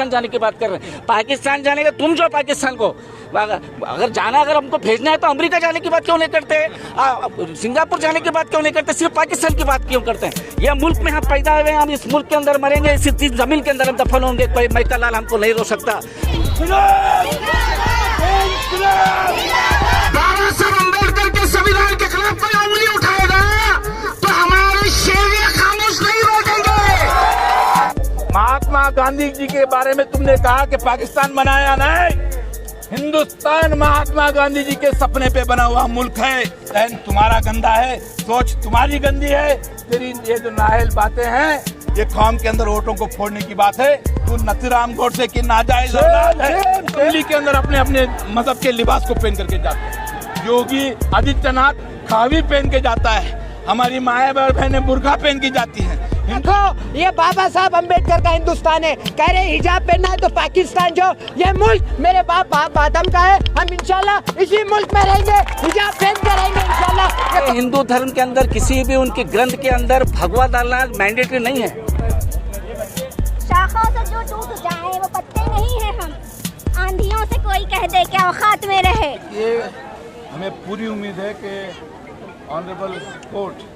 पाकिस्तान जाने की बात कर रहे हैं। पाकिस्तान जाने का तुम जो पाकिस्तान को अगर जाना, अगर हमको भेजना है तो अमेरिका जाने की बात क्यों नहीं करते, सिंगापुर जाने की बात क्यों नहीं करते, सिर्फ पाकिस्तान की बात क्यों करते हैं। यह मुल्क में हम पैदा हुए हैं, हम इस मुल्क के अंदर मरेंगे, इसी जमीन के अंदर हम दफन होंगे, कोई मैका लाल हमको नहीं रोक सकता। बाबा साहब अम्बेडकर के संविधान के खिलाफ कोई उंगली उठाएगा तो हमारे शेर खामोश नहीं बैठेंगे। महात्मा गांधी जी के बारे में तुमने कहा कि पाकिस्तान बनाया नहीं, हिंदुस्तान महात्मा गांधी जी के सपने पे बना हुआ मुल्क है। जहन तुम्हारा गंदा है, सोच तुम्हारी गंदी है, तेरी ये जो नाअहल बातें हैं, ये कौम के अंदर वोटों को फोड़ने की बात है। तू नथुराम गोडसे की नाजायज औलाद है, दिल्ली के अंदर अपने अपने मजहब के लिबास को पहन करके जाते हैं। योगी आदित्यनाथ खावी पहन के जाता है, हमारी माए बहनें बुर्का पहन के जाती हैं। देखो ये बाबा साहब अम्बेडकर का हिंदुस्तान है, कह रहे हिजाब पहनना है तो पाकिस्तान जो ये मुल्क मेरे बाप आदम का है, हम इंशाल्लाह इसी मुल्क में रहेंगे, हिजाब पहन के रहेंगे इंशाल्लाह। हिंदू धर्म के अंदर किसी भी उनके ग्रंथ के अंदर भगवा डालना मैंडेटरी नहीं है। शाखों से जो टूट जाए वो पत्ते नहीं है, हम आंधियों से कोई कह दे क्या औकात में रहे। ये हमें पूरी उम्मीद है कि ऑनरेबल कोर्ट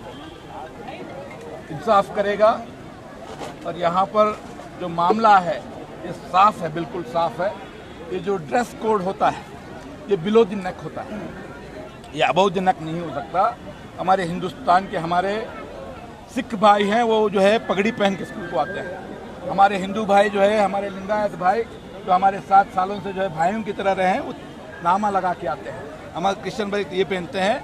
इंसाफ करेगा और यहाँ पर जो मामला है ये साफ है, बिल्कुल साफ है। ये जो ड्रेस कोड होता है ये बिलो द नेक होता है, ये अबव द नेक नहीं हो सकता। हमारे हिंदुस्तान के हमारे सिख भाई हैं, वो जो है पगड़ी पहन के स्कूल को आते हैं। हमारे हिंदू भाई जो है, हमारे लिंगायत भाई जो हमारे 7 सालों से जो है भाइयों की तरह रहे हैं, वो नामा लगा के आते हैं। हमारे क्रिश्चियन भाई ये पहनते हैं।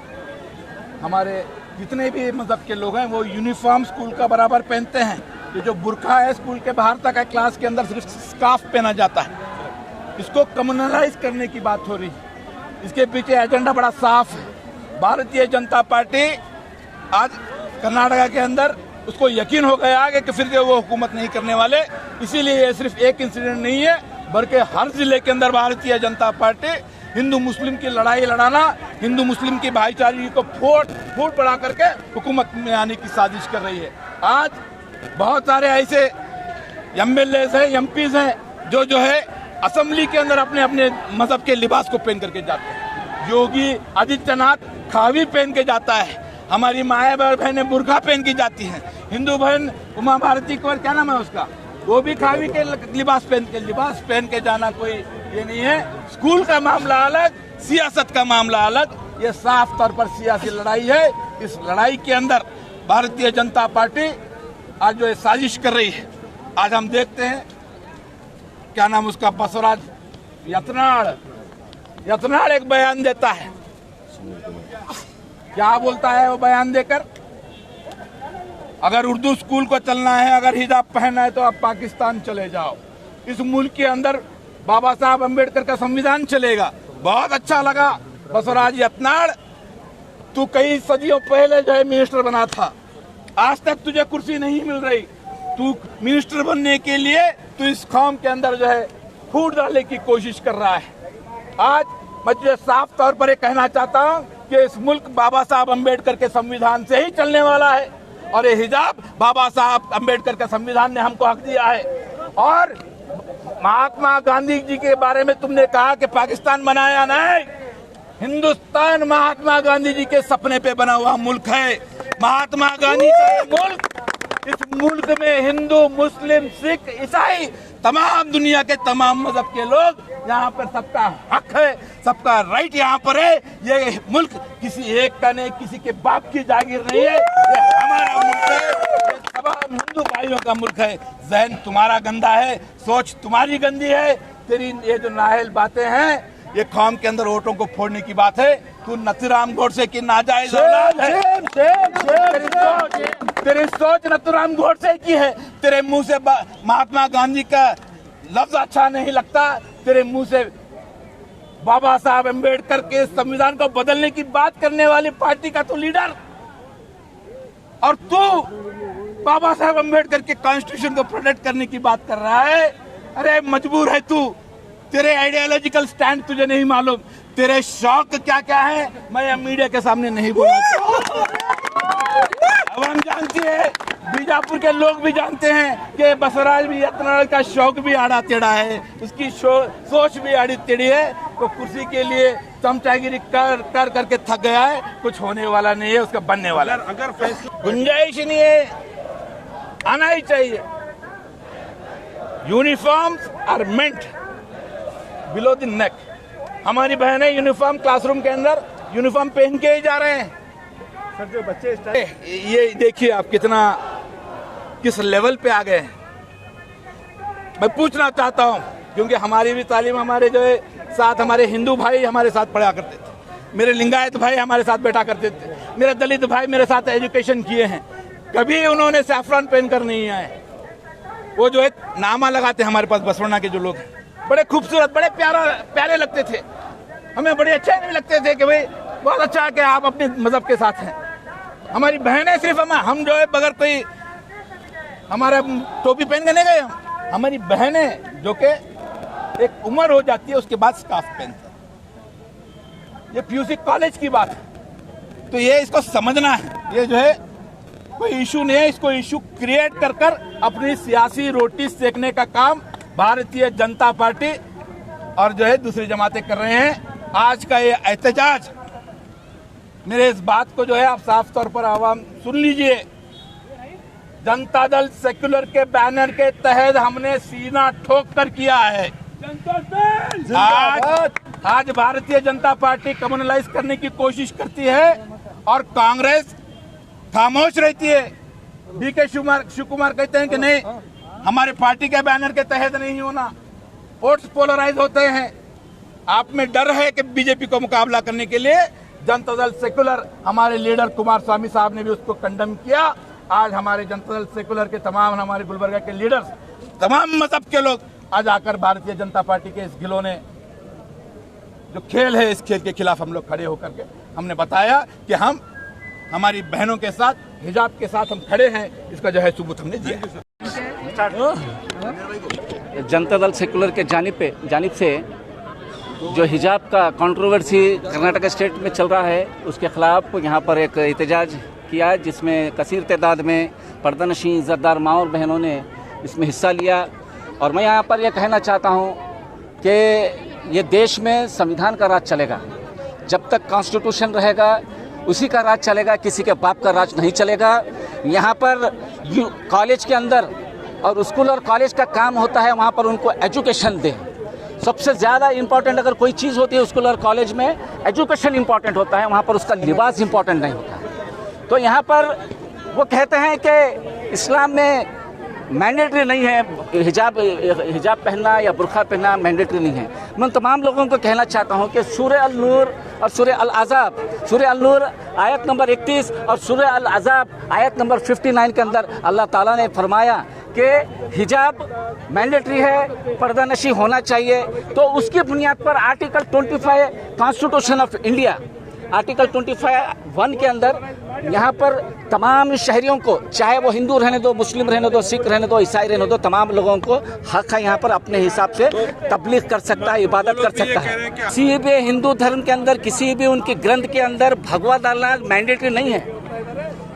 हमारे जितने भी मजहब के लोग हैं वो यूनिफॉर्म स्कूल का बराबर पहनते हैं। ये जो बुर्का है स्कूल के बाहर तक है, क्लास के अंदर सिर्फ स्कार्फ पहना जाता है। इसको कम्युनलाइज करने की बात हो रही है, इसके पीछे एजेंडा बड़ा साफ है। भारतीय जनता पार्टी आज कर्नाटका के अंदर उसको यकीन हो गया है कि फिर वो हुकूमत नहीं करने वाले, इसीलिए ये सिर्फ एक इंसिडेंट नहीं है बल्कि हर जिले के अंदर भारतीय जनता पार्टी हिंदू मुस्लिम की लड़ाई लड़ाना, हिंदू मुस्लिम की भाईचारे को फूट पड़ा करके हुकूमत में आने की साजिश कर रही है। आज बहुत सारे ऐसे एमएलएज हैं, एमपीज हैं जो है असेंबली के अंदर अपने अपने मजहब के लिबास को पहन करके जाते हैं। योगी आदित्यनाथ खावी पहन के जाता है, हमारी माए बहनें बुर्का पहन के जाती हैं। हिंदू बहन उमा भारती को क्या नाम है उसका, वो भी खावी के लिबास पहन के जाना कोई ये नहीं है। स्कूल का मामला अलग, सियासत का मामला अलग। ये साफ तौर पर सियासी लड़ाई है। इस लड़ाई के अंदर भारतीय जनता पार्टी आज जो है साजिश कर रही है। आज हम देखते हैं क्या नाम उसका, बसवराज यत्नाड़ एक बयान देता है। क्या बोलता है वो बयान देकर, अगर उर्दू स्कूल को चलना है, अगर हिजाब पहनना है तो आप पाकिस्तान चले जाओ। इस मुल्क के अंदर बाबा साहब अम्बेडकर का संविधान चलेगा। बहुत अच्छा लगा बसवराज यत्नाड़, तू कई सदियों पहले जो है मिनिस्टर बना था, आज तक तुझे कुर्सी नहीं मिल रही। तू मिनिस्टर बनने के लिए तू इस कौम के अंदर जो है फूट डालने की कोशिश कर रहा है। आज मैं तुझे साफ तौर पर ये कहना चाहता हूँ कि इस मुल्क बाबा साहब अम्बेडकर के संविधान से ही चलने वाला है और ये हिजाब बाबा साहब अम्बेडकर के संविधान ने हमको हक दिया है। और महात्मा गांधी जी के बारे में तुमने कहा कि पाकिस्तान बनाया नहीं, हिंदुस्तान महात्मा गांधी जी के सपने पे बना हुआ मुल्क है। महात्मा गांधी का मुल्क, इस मुल्क में हिंदू, मुस्लिम, सिख, ईसाई, तमाम दुनिया के तमाम मजहब के लोग यहाँ पर सबका हक है, सबका राइट यहाँ पर है। ये मुल्क किसी एक का नहीं, किसी के बाप की जागीर नहीं है, ये हमारा मुल्क है, ये तमाम हिंदू भाइयों का मुल्क है। जहन तुम्हारा गंदा है, सोच तुम्हारी गंदी है, तेरी ये जो नाअहल बातें हैं ये कौम के अंदर वोटों को फोड़ने की बात है। तू नथुराम गोडसे की नाजायज औलाद है। तेरी सोच नथुराम गोडसे की है। तेरे मुंह से महात्मा गांधी का लफ्ज अच्छा नहीं लगता, तेरे मुंह से बाबा साहब अम्बेडकर के संविधान को बदलने की बात करने वाली पार्टी का तू लीडर, और तू बाबा साहब अम्बेडकर के कॉन्स्टिट्यूशन को प्रोटेक्ट करने की बात कर रहा है। अरे मजबूर है तू, तेरे आइडियोलॉजिकल स्टैंड तुझे नहीं मालूम, तेरे शौक क्या क्या है मैं मीडिया के सामने नहीं बोलूंगा। अब हम जानते हैं बीजापुर के लोग भी जानते हैं कि बसवराज भी यत्नाल का शौक भी आड़ा टेढ़ा है, उसकी सोच भी आड़ी टेढ़ी है। तो कुर्सी के लिए चमचागिरी कर कर करके थक गया है, कुछ होने वाला नहीं है, उसका बनने वाला है। अगर फैसला गुंजाइश नहीं है, आना ही चाहिए। Uniforms are meant below the neck. हमारी बहनें यूनिफॉर्म क्लासरूम के अंदर यूनिफॉर्म पहन के ही जा रहे हैं। सर जो बच्चे ये देखिए आप किस लेवल पे आ गए हैं। मैं पूछना चाहता हूं, क्योंकि हमारी भी तालीम हमारे जो है साथ हमारे हिंदू भाई हमारे साथ पढ़ा करते थे, मेरे लिंगायत भाई हमारे साथ बैठा करते थे, मेरे दलित भाई मेरे साथ एजुकेशन किए हैं, कभी उन्होंने सैफरान पहन कर नहीं आए। वो जो है नामा लगाते हैं हमारे पास बसवण्णा के जो लोग हैं, बड़े खूबसूरत बड़े प्यारे लगते थे, हमें बड़े अच्छे नहीं लगते थे कि भाई बहुत अच्छा है कि आप अपने मजहब के साथ हैं। हमारी बहनें सिर्फ हम जो है बगैर कोई हमारा टोपी पहन के नहीं गए, हमारी बहनें जो कि एक उम्र हो जाती है उसके बाद स्कार्फ पहनते हैं। ये पीयूसी कॉलेज की बात है, तो ये इसको समझना है। ये जो है कोई इशू नहीं है, इसको इशू क्रिएट कर कर अपनी सियासी रोटी सेकने का काम भारतीय जनता पार्टी और जो है दूसरी जमातें कर रहे हैं। आज का ये एहतजाज, मेरे इस बात को जो है आप साफ तौर पर आवाम सुन लीजिए। जनता दल सेक्युलर बैनर के तहत हमने सीना ठोक कर किया है। आज भारतीय जनता पार्टी कम्युनलाइज करने की कोशिश करती है और कांग्रेस खामोश रहती है। डीके शिव कुमार कहते हैं कि नहीं, हमारे पार्टी के बैनर के तहत नहीं होना, वोट्स पोलराइज होते हैं। आप में डर है कि बीजेपी को मुकाबला करने के लिए जनता दल सेक्युलर, हमारे लीडर कुमार स्वामी साहब ने भी उसको कंडेम किया। आज हमारे जनता दल सेक्युलर के तमाम हमारे गुलबर्गा के लीडर्स, तमाम मजहब के लोग आज आकर भारतीय जनता पार्टी के इस खिलौने जो खेल है, इस खेल के खिलाफ हम लोग खड़े होकर के हमने बताया कि हम हमारी बहनों के साथ, हिजाब के साथ हम खड़े हैं। इसका जो है सबूत हमने दिया। जनता दल सेकुलर के जानिब से जो हिजाब का कंट्रोवर्सी कर्नाटक स्टेट में चल रहा है, उसके खिलाफ यहाँ पर एक एहतजाज किया है, जिसमें कसीर तादाद में पर्दानशीं इज़्ज़तदार माँ और बहनों ने इसमें हिस्सा लिया। और मैं यहाँ पर यह कहना चाहता हूँ कि ये देश में संविधान का राज चलेगा। जब तक कॉन्स्टिट्यूशन रहेगा उसी का राज चलेगा, किसी के बाप का राज नहीं चलेगा। यहाँ पर कॉलेज के अंदर और स्कूल और कॉलेज का काम होता है वहाँ पर उनको एजुकेशन दें। सबसे ज़्यादा इम्पॉर्टेंट अगर कोई चीज़ होती है स्कूल और कॉलेज में, एजुकेशन इम्पॉर्टेंट होता है, वहाँ पर उसका लिबास इम्पॉर्टेंट नहीं होता है। तो यहाँ पर वो कहते हैं कि इस्लाम में मैंडेटरी नहीं है, हिजाब पहनना या बुर्खा पहनना मैंडेटरी नहीं है। मैं तमाम लोगों को कहना चाहता हूँ कि सूरह अल-नूर और सूरह अल-अहज़ाब, सूरह अल-नूर आयत नंबर 31 और सूरह अल-अहज़ाब आयत नंबर 59 के अंदर अल्लाह ताला ने फरमाया कि हिजाब मैंडेटरी है, पर्दानशी होना चाहिए। तो उसकी बुनियाद पर article 25 constitution of India, article 25(1) के अंदर यहाँ पर तमाम शहरियों को, चाहे वो हिंदू रहने दो, मुस्लिम रहने दो, सिख रहने दो, ईसाई रहने दो, तमाम लोगों को हक है यहाँ पर अपने हिसाब से तबलीग कर सकता है, इबादत कर सकता है। किसी भी हिंदू धर्म के अंदर, किसी भी उनके ग्रंथ के अंदर भगवा डालना मैंडेटरी नहीं है।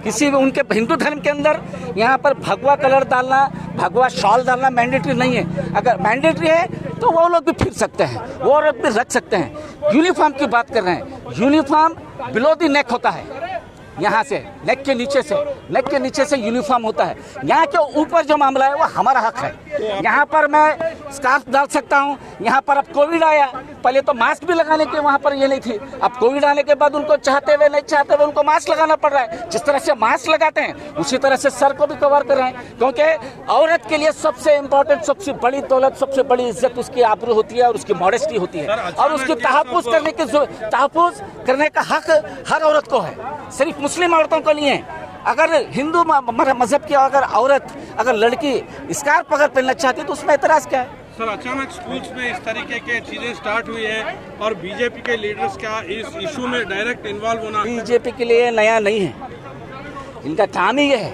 किसी भी उनके हिंदू धर्म के अंदर यहाँ पर भगवा कलर डालना, भगवा शॉल डालना मैंडेटरी नहीं है। अगर मैंडेटरी है तो वो लोग भी फिर सकते हैं, वो लोग भी रख सकते हैं। यूनिफॉर्म की बात कर रहे हैं, यूनिफॉर्म बिलो द नेक होता है, यहाँ से नेक के नीचे से यूनिफॉर्म होता है। यहाँ के ऊपर जो मामला है वो हमारा हक है। यहाँ पर मैं स्कार्फ डाल सकता हूँ। यहाँ पर अब कोविड आया, पहले तो मास्क भी लगाने के वहाँ पर ये नहीं थी। अब कोविड आने के बाद उनको चाहते हुए नहीं चाहते हुए उनको मास्क लगाना पड़ रहा है। जिस तरह से मास्क लगाते हैं उसी तरह से सर को भी कवर कर रहे हैं, क्योंकि औरत के लिए सबसे इम्पोर्टेंट, सबसे बड़ी दौलत, सबसे बड़ी इज्जत उसकी आबरू होती है और उसकी मॉडेस्टी होती है, और उसकी तहफ़्फ़ुज़ करने का हक हर औरत को है, सिर्फ मुस्लिम औरतों को नहीं है। अगर हिंदू मजहब की अगर औरत, अगर लड़की स्कार्फ अगर पहनना चाहती है तो उसमें एतराज़ क्या है? सर, अचानक स्कूल्स में इस तरीके के चीजें स्टार्ट हुई है और बीजेपी के लीडर्स का इस इशू में डायरेक्ट इन्वॉल्व होना बीजेपी के लिए नया नहीं है। इनका काम ही ये है,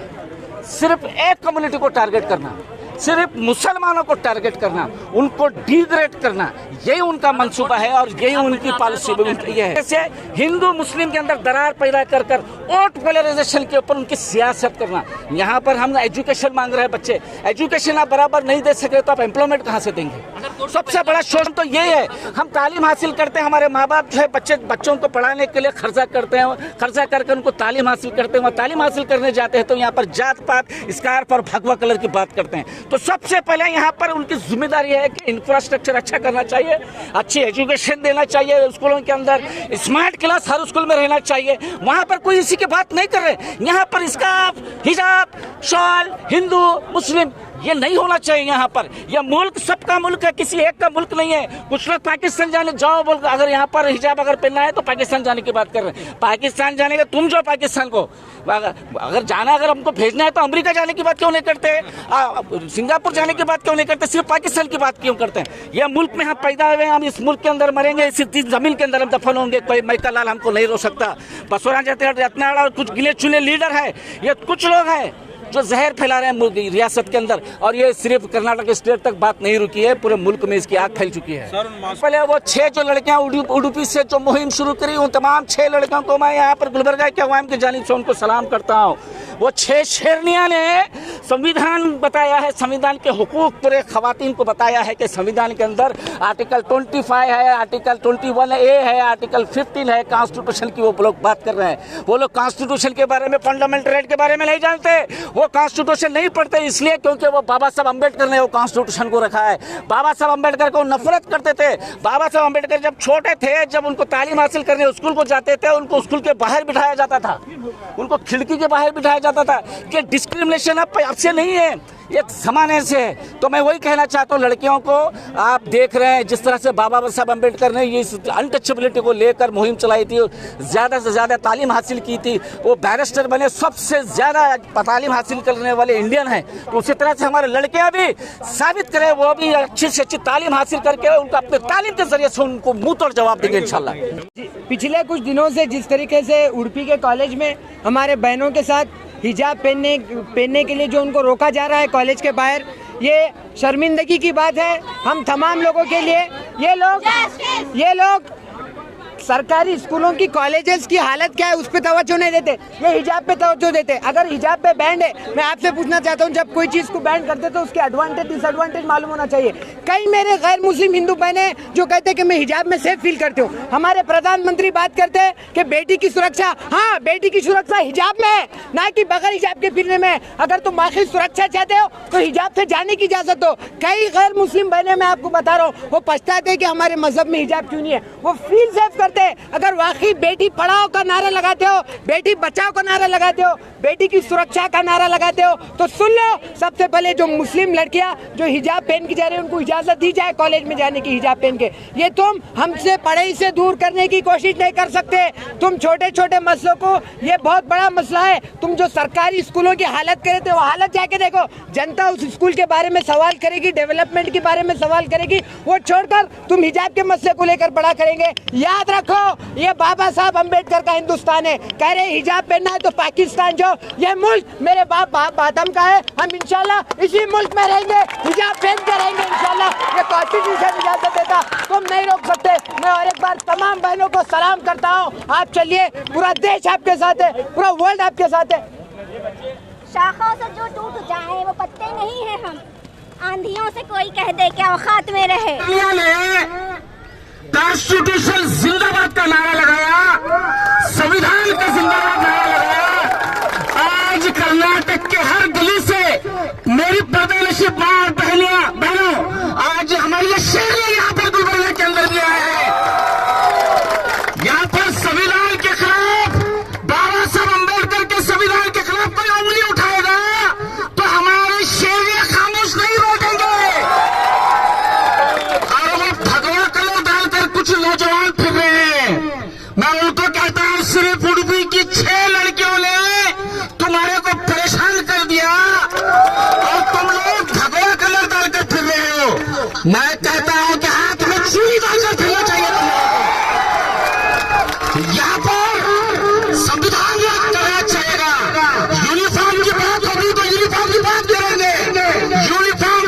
सिर्फ एक कम्युनिटी को टारगेट करना, सिर्फ मुसलमानों को टारगेट करना, उनको डिग्रेड करना, यही उनका मंसूबा है और यही उनकी पॉलिसी भी है। जैसे हिंदू मुस्लिम के अंदर दरार पैदा कर कर वोट पोलराइजेशन के ऊपर उनकी सियासत करना। यहाँ पर हम एजुकेशन मांग रहे हैं, बच्चे एजुकेशन आप बराबर नहीं दे सके तो आप एम्प्लॉयमेंट कहाँ से देंगे? सबसे बड़ा शोषण तो ये है। हम तालीम हासिल करते हैं, हमारे माँ बाप जो है बच्चों को पढ़ाने के लिए खर्चा करते हैं, खर्चा करके उनको तालीम हासिल करते हैं। तालीम हासिल करने जाते हैं तो यहाँ पर जात पात, स्कार्फ और भगवा कलर की बात करते हैं। तो सबसे पहले यहाँ पर उनकी जिम्मेदारी है कि इंफ्रास्ट्रक्चर अच्छा करना चाहिए, अच्छी एजुकेशन देना चाहिए, स्कूलों के अंदर स्मार्ट क्लास हर स्कूल में रहना चाहिए। वहाँ पर कोई इसी की बात नहीं कर रहे। यहाँ पर स्कार्फ, हिजाब, शॉल, हिंदू मुस्लिम ये नहीं होना चाहिए। यहाँ पर यह मुल्क सबका मुल्क है, किसी एक का मुल्क नहीं है। कुछ लोग पाकिस्तान जाने जाओ बोल, अगर यहाँ पर हिजाब अगर पहनना है तो पाकिस्तान जाने की बात कर रहे हैं। पाकिस्तान जाने का तुम जो पाकिस्तान को अगर जाना, अगर हमको भेजना है तो अमेरिका जाने की बात क्यों नहीं करते? सिंगापुर जाने की बात क्यों नहीं करते? सिर्फ पाकिस्तान की बात क्यों करते हैं? यह मुल्क में हम पैदा हुए, हम इस मुल्क के अंदर मरेंगे, इसी जमीन के अंदर हम दफन होंगे। कोई मैका लाल हमको नहीं रोक सकता। बसवराज रत्नाड़ा और कुछ गिने चुने लीडर है, ये कुछ लोग हैं जो जहर फैला रहे हैं रियासत के अंदर। और ये सिर्फ कर्नाटक स्टेट तक बात नहीं रुकी है, पूरे मुल्क में इसकी आग फैल चुकी है। पहले वो 6 जो लड़कियां उडुपी से जो मुहिम शुरू करी, उन तमाम 6 लड़कियों को मैं यहाँ पर गुलबर्गा के अवाम की जानिब से उनको सलाम करता हूँ। वो 6 शेरनियां ने संविधान बताया है, संविधान के हुकूक पूरे खवातीन को बताया है कि संविधान के अंदर आर्टिकल 25 है, आर्टिकल 21A है, आर्टिकल 15 है, कॉन्स्टिट्यूशन की वो लोग बात कर रहे हैं। वो लोग कॉन्स्टिट्यूशन के बारे में, फंडामेंटल राइट के बारे में नहीं जानते। वो कॉन्स्टिट्यूशन नहीं पढ़ते इसलिए क्योंकि वो बाबा साहब अम्बेडकर ने वो कॉन्स्टिट्यूशन को रखा है। बाबा साहब अम्बेडकर को नफरत करते थे। बाबा साहब अम्बेडकर जब छोटे थे, जब उनको तालीम हासिल करने स्कूल को जाते थे, उनको स्कूल के बाहर बिठाया जाता था, उनको खिड़की के बाहर बिठाया जाता था। कि डिस्क्रिमिनेशन अब से नहीं है, एक जमाने से है। तो मैं वही कहना चाहता हूँ, लड़कियों को आप देख रहे हैं जिस तरह से बाबा साहब अम्बेडकर ने ये अनटचेबिलिटी को लेकर मुहिम चलाई थी, ज़्यादा से ज़्यादा तालीम हासिल की थी, वो बैरिस्टर बने, सबसे ज़्यादा तालीम हासिल करने वाले इंडियन हैं। तो उसी तरह से हमारे लड़कियाँ भी साबित करें, वो भी अच्छी से अच्छी तालीम हासिल करके उनको अपने तालीम के जरिए से उनको मुँह तोड़ जवाब देंगे इंशाल्लाह। पिछले कुछ दिनों से जिस तरीके से उडुपी के कॉलेज में हमारे बहनों के साथ हिजाब पहनने के लिए जो उनको रोका जा रहा है कॉलेज के बाहर, ये शर्मिंदगी की बात है हम तमाम लोगों के लिए। ये लोग सरकारी स्कूलों की, कॉलेजेस की हालत क्या है उस पर तवज्जो नहीं देते, ये हिजाब पे तवज्जो देते। अगर हिजाब पे बैंड है, मैं आपसे पूछना चाहता हूँ, जब कोई चीज़ को बैंड करते तो उसके एडवांटेज डिसएडवांटेज मालूम होना चाहिए। कई मेरे गैर मुस्लिम हिंदू बहने जो कहते हैं कि मैं हिजाब में सेफ फील करती हूँ। हमारे प्रधानमंत्री बात करते हैं कि बेटी की सुरक्षा, हाँ बेटी की सुरक्षा हिजाब में है, ना कि बगैर हिजाब के फिरने में। अगर तुम आखिर सुरक्षा चाहते हो तो हिजाब से जाने की इजाजत दो। कई गैर मुस्लिम बहने, मैं आपको बता रहा हूँ, वो पछताते हैं कि हमारे मजहब में हिजाब क्यों नहीं है। वो फील सेफ करते। अगर वाकई बेटी पढ़ाओ का नारा लगाते हो, बेटी बचाओ का नारा लगाते हो, बेटी की सुरक्षा का नारा लगाते हो, तो सुन लो, सबसे पहले जो मुस्लिम लड़कियां जो हिजाब पहन के जा रही है उनको इजाजत दी जाए कॉलेज में जाने की हिजाब पहन के। ये तुम हमसे पढ़ाई से दूर करने की कोशिश नहीं कर सकते। तुम छोटे छोटे मसलों को, ये बहुत बड़ा मसला है। तुम जो सरकारी स्कूलों की हालत करे थे, वो हालत जाके देखो। जनता उस स्कूल के बारे में सवाल करेगी, डेवलपमेंट के बारे में सवाल करेगी, वो छोड़कर तुम हिजाब के मसले को लेकर बड़ा करेंगे। याद रखो, ये बाबा साहब अम्बेडकर का हिंदुस्तान है। कह रहे हिजाब पहनना है तो पाकिस्तान जाओ। ये मुल्क मेरे बाप आदम का है, हम इंशाल्लाह इसी मुल्क में रहेंगे, हिजाब पहन के रहेंगे इंशाल्लाह। ये कॉन्स्टिट्यूशन इजाजत देता, तुम नहीं रोक सकते। मैं और एक बार तमाम बहनों को सलाम करता हूँ। आप चलिए, पूरा देश आपके साथ है, पूरा वर्ल्ड आपके साथ है। शाखों से जो टूट जाए वो पत्ते नहीं है हम। आंधियों से कोई कह दे क्या औकात में रहे। कॉन्स्टिट्यूशन जिंदाबाद का नारा लगाया, संविधान का जिंदाबाद नारा लगाया। आज कर्नाटक के हर गली से मेरी प्रदेश बहनों, आज हमारे ये शेर यहाँ पर गुलबर्गा के अंदर भी आए हैं। यहाँ पर संविधान के खिलाफ, बाबा साहब अम्बेडकर के संविधान के खिलाफ कोई उंगली उठाएगा तो हमारे शेर खामोश नहीं बैठेंगे। और वो भगवा कलर डालकर कुछ नौजवान फिर रहे हैं, मैं उनको कहता हूँ, सिर्फ उडुपी की 6 लड़कियों ने तुम्हारे को परेशान कर दिया और तुम लोग भगवा कलर डालकर फिर रहे हो। मैं कहता हूँ कि हाथ में चूड़ी डालकर फिरना चाहिए तुम्हें। यहाँ पर संविधान करना चाहिएगा। यूनिफॉर्म की बात होगी तो यूनिफॉर्म की बात करेंगे। यूनिफॉर्म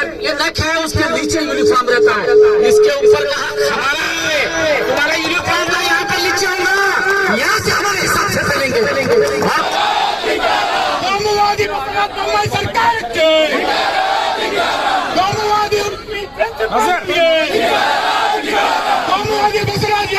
ये नेक है उसके नीचे यूनिफॉर्म रहता है, इसके ऊपर का हक हमारा है। तुम्हारा यूनिफॉर्म का यहाँ पर नीचे होगा, यहाँ से हमारे हिसाब से चलेंगे। कौमुवादी सरकार के कौमुवादी कौमुवादी बसराज